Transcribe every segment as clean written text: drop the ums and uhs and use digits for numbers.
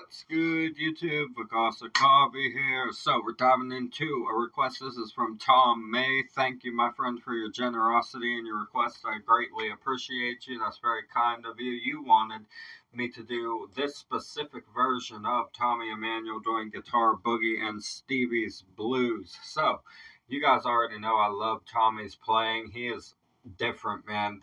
What's good, YouTube? Vakasa Coffee here. So, we're diving into a request. This is from Tom May. Thank you, my friend, for your generosity and your request. I greatly appreciate you. That's very kind of you. You wanted me to do this specific version of Tommy Emmanuel doing Guitar Boogie and Stevie's Blues. So, you guys already know I love Tommy's playing. He is different, man.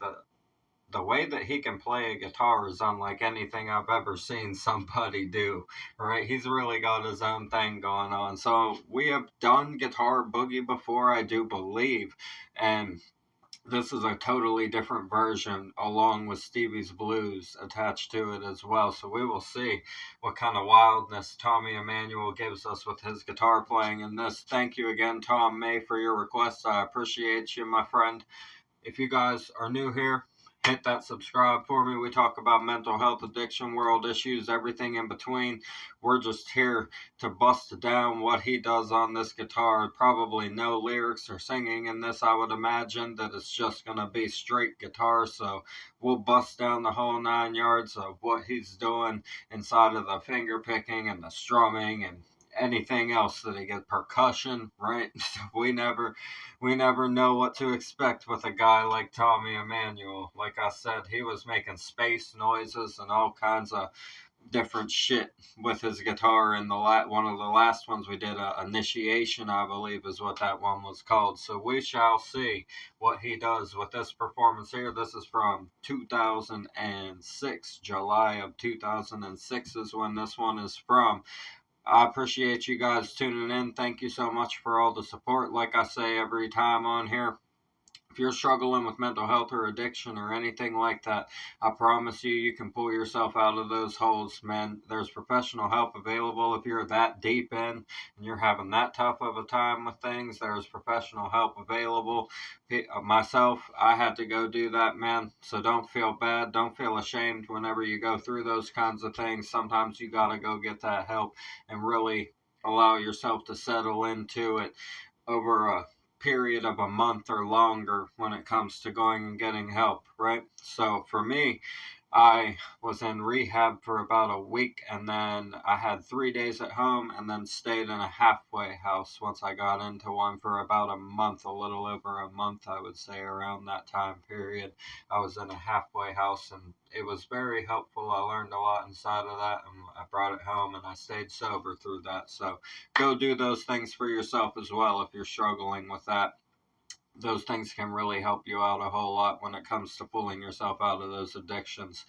The way that he can play a guitar is unlike anything I've ever seen somebody do, right? He's really got his own thing going on. So we have done Guitar Boogie before, I do believe, and this is a totally different version along with Stevie's Blues attached to it as well. So we will see what kind of wildness Tommy Emmanuel gives us with his guitar playing in this. Thank you again, Tom May, for your request. I appreciate you, my friend. If you guys are new here, hit that subscribe for me. We talk about mental health, addiction, world issues, everything in between. We're just here to bust down what he does on this guitar. Probably no lyrics or singing in this, I would imagine, that it's just going to be straight guitar. So we'll bust down the whole 9 yards of what he's doing inside of the finger picking and the strumming and anything else that he gets, percussion, right? we never know what to expect with a guy like Tommy Emmanuel. Like I said, he was making space noises and all kinds of different shit with his guitar. And one of the last ones we did, Initiation, I believe is what that one was called. So we shall see what he does with this performance here. This is from 2006, July of 2006 is when this one is from. I appreciate you guys tuning in. Thank you so much for all the support. Like I say every time on here, if you're struggling with mental health or addiction or anything like that, I promise you can pull yourself out of those holes, man. There's professional help available if you're that deep in and you're having that tough of a time with things. There's professional help available. Myself, I had to go do that, man. So don't feel bad. Don't feel ashamed whenever you go through those kinds of things. Sometimes you got to go get that help and really allow yourself to settle into it over a period of a month or longer when it comes to going and getting help, right? So for me, I was in rehab for about a week, and then I had 3 days at home and then stayed in a halfway house once I got into one for about a month, a little over a month, I would say, around that time period. I was in a halfway house, and it was very helpful. I learned a lot inside of that, and I brought it home, and I stayed sober through that. So go do those things for yourself as well if you're struggling with that. Those things can really help you out a whole lot when it comes to pulling yourself out of those addictions.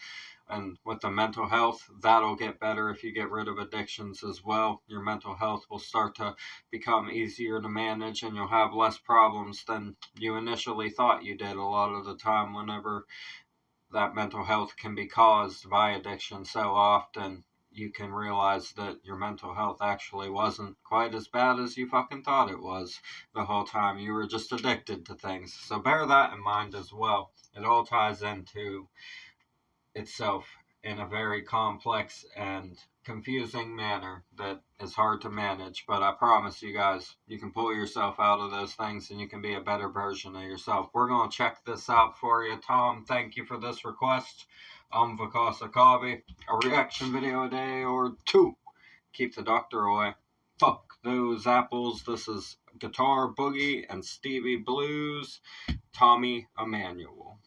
And with the mental health, that'll get better if you get rid of addictions as well. Your mental health will start to become easier to manage, and you'll have less problems than you initially thought you did a lot of the time whenever that mental health can be caused by addiction so often. You can realize that your mental health actually wasn't quite as bad as you fucking thought it was the whole time. You were just addicted to things. So bear that in mind as well. It all ties into itself in a very complex and confusing manner that is hard to manage. But I promise you guys, you can pull yourself out of those things and you can be a better version of yourself. We're going to check this out for you. Tom, thank you for this request. I'm Vakasa Coffee. A reaction video a day or two. Keep the doctor away. Fuck those apples. This is Guitar Boogie and Stevie Blues. Tommy Emmanuel.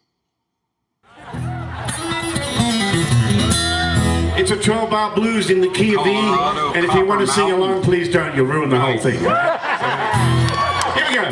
It's a 12-bar blues in the key of E. And if you want to sing along, please don't. You'll ruin the whole thing. Here we go.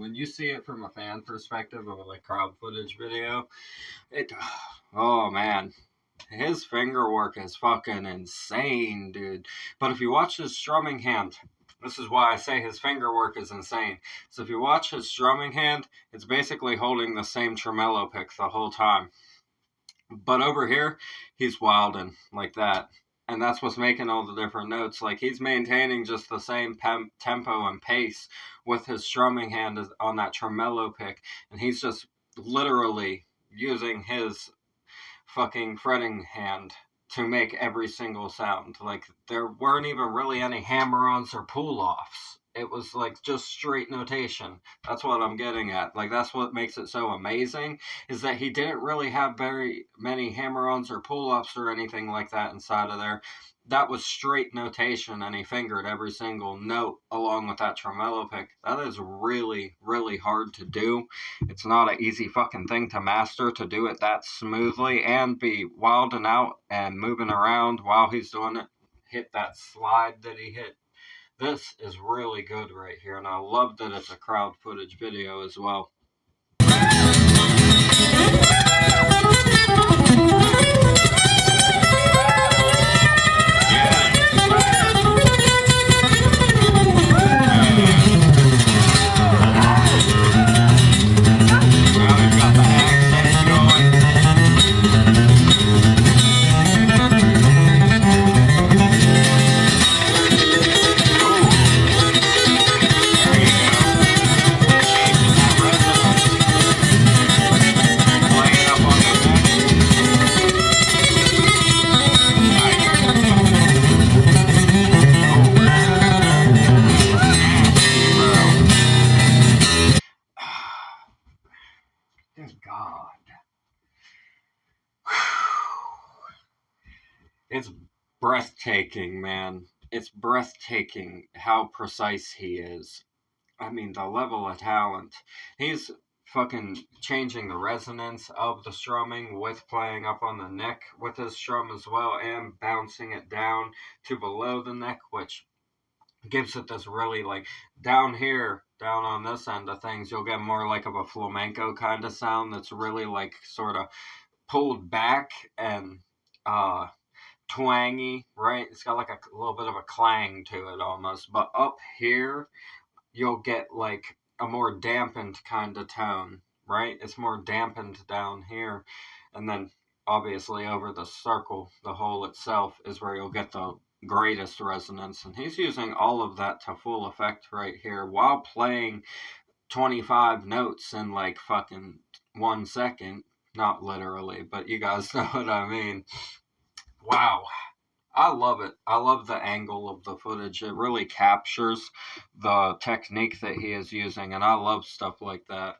when you see it from a fan perspective of a crowd footage video, oh man, his finger work is fucking insane, dude. But if you watch his strumming hand, this is why I say his finger work is insane. So if you watch his strumming hand, it's basically holding the same tremolo pick the whole time. But over here, he's wilding like that. And that's what's making all the different notes. Like, he's maintaining just the same tempo and pace with his strumming hand on that tremolo pick. And he's just literally using his fucking fretting hand to make every single sound. Like, there weren't even really any hammer-ons or pull-offs. It was like just straight notation. That's what I'm getting at. Like, that's what makes it so amazing, is that he didn't really have very many hammer-ons or pull-ups or anything like that inside of there. That was straight notation, and he fingered every single note along with that tremolo pick. That is really, really hard to do. It's not an easy fucking thing to master, to do it that smoothly and be wilding out and moving around while he's doing it. Hit that slide that he hit. This is really good right here, and I love that it's a crowd footage video as well. It's breathtaking, man. It's breathtaking how precise he is. I mean, the level of talent. He's fucking changing the resonance of the strumming with playing up on the neck with his strum as well, and bouncing it down to below the neck, which gives it this really, like, down here, down on this end of things, you'll get more like of a flamenco kind of sound that's really, like, sort of pulled back and twangy, right? It's got like a little bit of a clang to it almost. But up here, you'll get like a more dampened kind of tone, right? It's more dampened down here. And then obviously over the circle, the hole itself is where you'll get the greatest resonance. And he's using all of that to full effect right here while playing 25 notes in like fucking 1 second. Not literally, but you guys know what I mean. Wow. I love it. I love the angle of the footage. It really captures the technique that he is using, and I love stuff like that.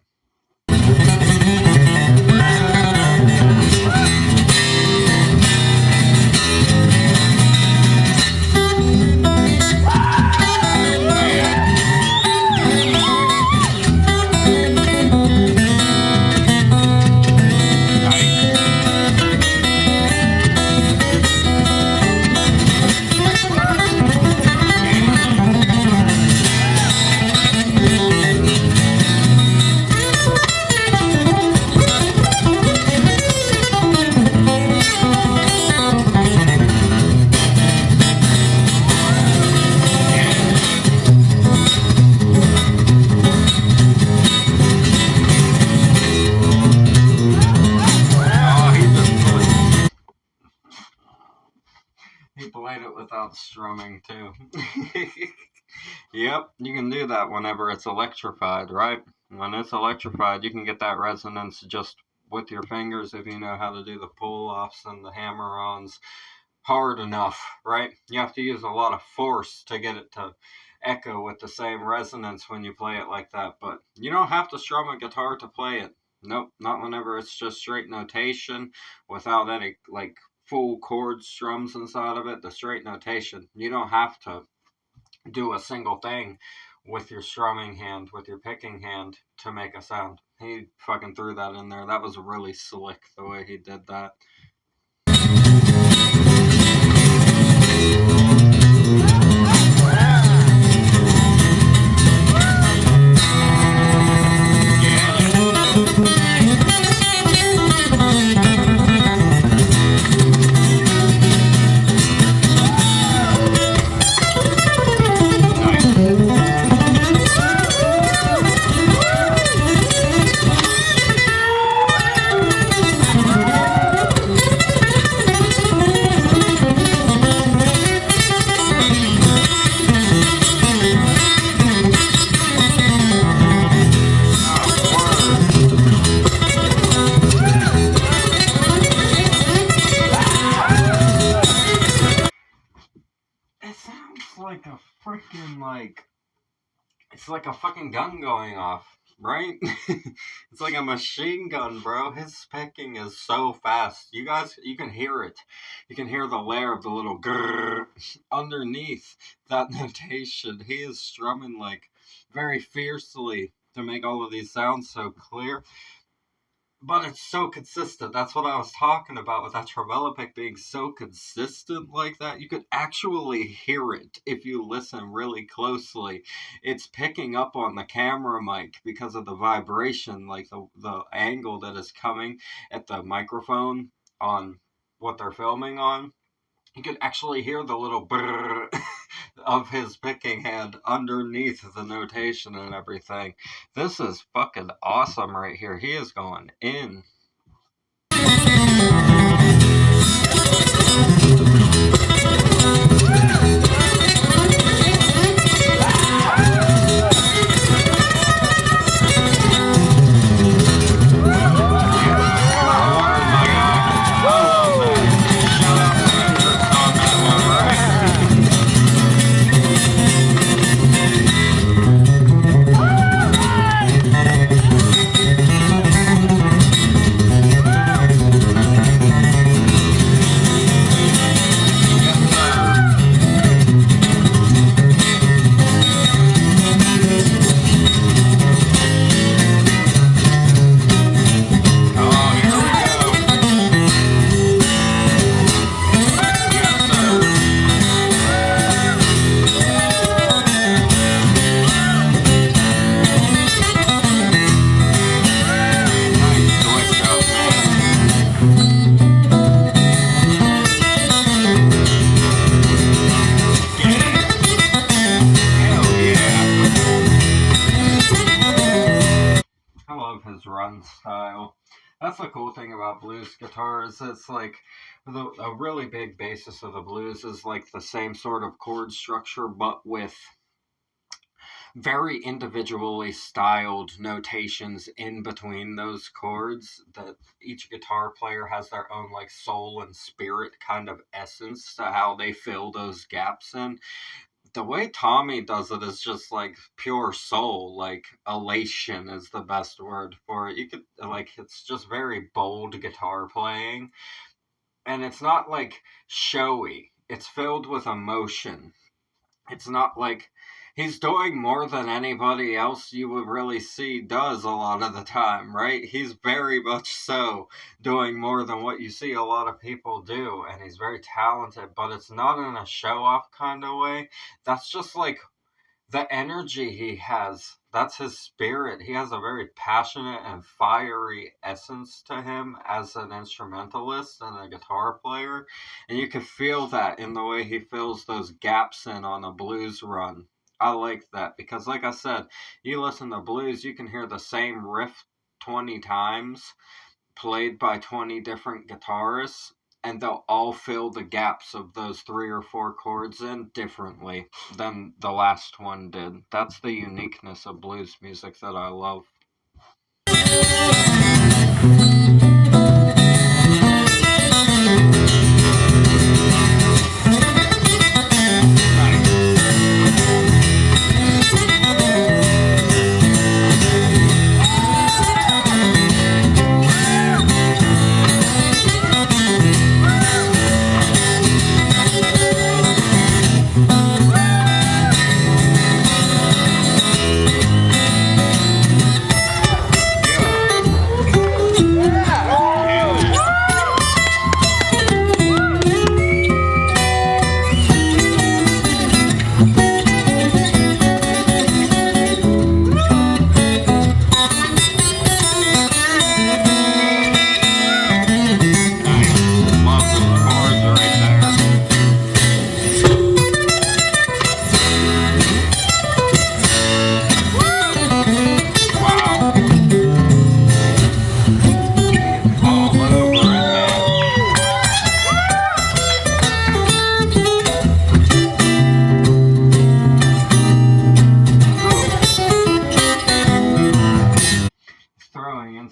Played it without strumming too. Yep, you can do that whenever it's electrified, right? When it's electrified, you can get that resonance just with your fingers if you know how to do the pull-offs and the hammer-ons hard enough, right? You have to use a lot of force to get it to echo with the same resonance when you play it like that, but you don't have to strum a guitar to play it. Nope, not whenever it's just straight notation without any, like, full chord strums inside of it. The straight notation, you don't have to do a single thing with your strumming hand, with your picking hand to make a sound. He fucking threw that in there. That was really slick the way he did that. It's like a fucking gun going off, right? It's like a machine gun, bro. His picking is so fast. You guys, you can hear it. You can hear the layer of the little grrr underneath that notation. He is strumming like very fiercely to make all of these sounds so clear. But it's so consistent. That's what I was talking about with that tremolo pick being so consistent like that. You could actually hear it if you listen really closely. It's picking up on the camera mic because of the vibration, like the angle that is coming at the microphone on what they're filming on. You could actually hear the little brrr of his picking hand underneath the notation and everything. This is fucking awesome right here. He is going in. Run style. That's the cool thing about blues guitars. It's like a really big basis of the blues is like the same sort of chord structure, but with very individually styled notations in between those chords. That each guitar player has their own like soul and spirit kind of essence to how they fill those gaps in. The way Tommy does it is just like pure soul, like elation is the best word for it. You could like it's just very bold guitar playing, and it's not like showy. It's filled with emotion. It's not like he's doing more than anybody else you would really see does a lot of the time, right? He's very much so doing more than what you see a lot of people do, and he's very talented, but it's not in a show-off kind of way. That's just like the energy he has. That's his spirit. He has a very passionate and fiery essence to him as an instrumentalist and a guitar player. And you can feel that in the way he fills those gaps in on a blues run. I like that because, like I said, you listen to blues, you can hear the same riff 20 times played by 20 different guitarists, and they'll all fill the gaps of those 3 or 4 chords in differently than the last one did. That's the uniqueness of blues music that I love.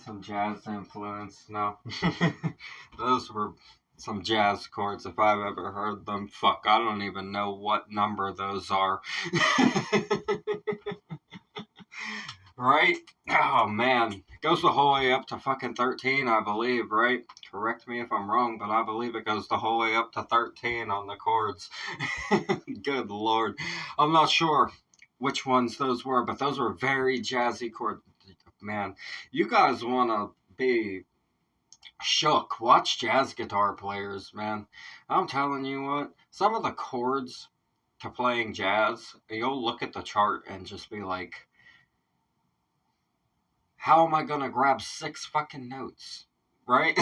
Some jazz influence. No. Those were some jazz chords if I've ever heard them. Fuck, I don't even know what number those are. Right? Oh, man. It goes the whole way up to fucking 13, I believe, right? Correct me if I'm wrong, but I believe it goes the whole way up to 13 on the chords. Good Lord. I'm not sure which ones those were, but those were very jazzy chords. Man, you guys want to be shook. Watch jazz guitar players, man. I'm telling you what, some of the chords to playing jazz, you'll look at the chart and just be like, how am I gonna grab 6 fucking notes? Right?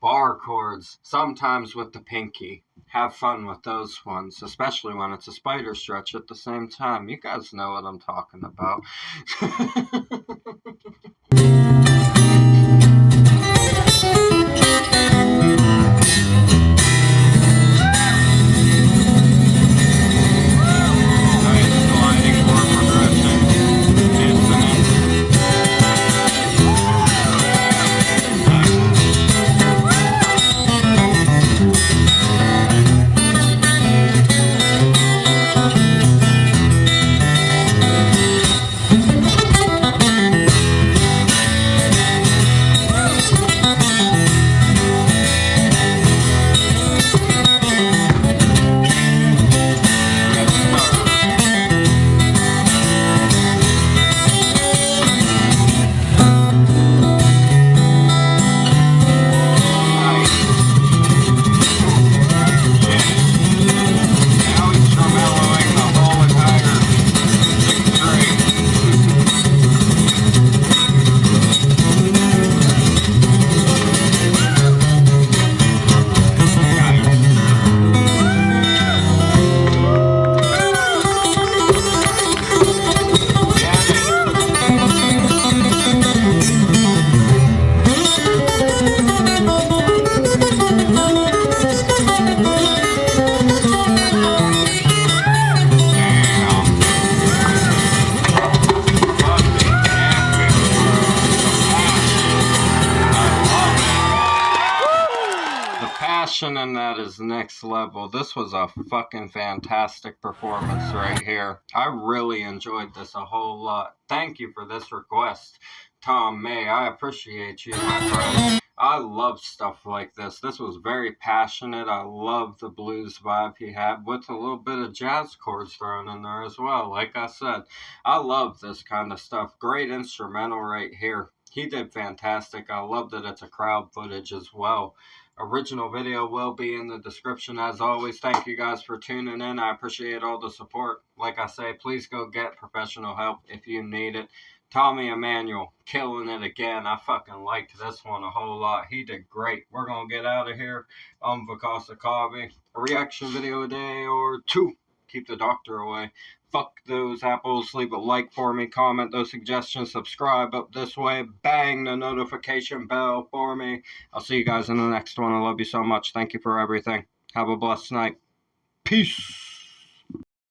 Bar chords, sometimes with the pinky. Have fun with those ones, especially when it's a spider stretch at the same time. You guys know what I'm talking about. And that is next level. This was a fucking fantastic performance right here. I really enjoyed this a whole lot. Thank you for this request, Tom May. I appreciate you, my friend. I love stuff like this. This was very passionate. I love the blues vibe he had with a little bit of jazz chords thrown in there as well. Like I said, I love this kind of stuff. Great instrumental right here. He did fantastic. I love that it's a crowd footage as well. Original video will be in the description. As always, thank you guys for tuning in. I appreciate all the support. Like I say, please go get professional help if you need it. Tommy Emmanuel, killing it again. I fucking liked this one a whole lot. He did great. We're going to get out of here. Vakasa Coffee. A reaction video a day or 2. Keep the doctor away. Fuck those apples. Leave a like for me. Comment those suggestions. Subscribe up this way. Bang the notification bell for me. I'll see you guys in the next one. I love you so much. Thank you for everything. Have a blessed night. Peace.